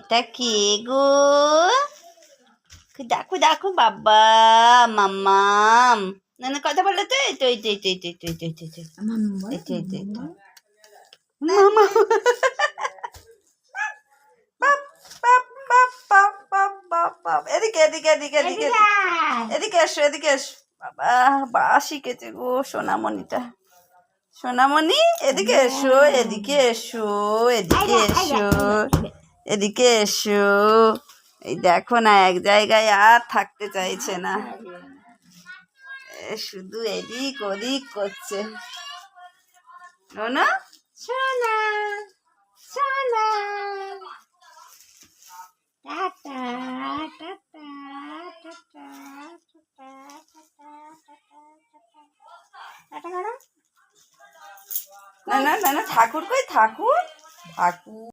এটা কে গো? দেখো দেখো বাবা মাম্মাম নানা কথা বলো তো। এই তো এই তো এই তো এই তো এই তো এই তো এই তো এই তো এই তো মামা এদিকে এদিকে এদিকে এদিকে এদিকে এসো এদিকে এসো। বাবা বা শিখেছে গো সোনামণিটা। সোনামণি এদিকে এসো এদিকে এসো এদিকে এসো এদিকে এসো। এই দেখো না এক জায়গায় আর থাকতে চাইছে না, শুধু এদিক ওদিক করছে। না সোনা সোনা tata tata tata tata tata. না না না না ঠাকুর কই ঠাকুর ঠাকুর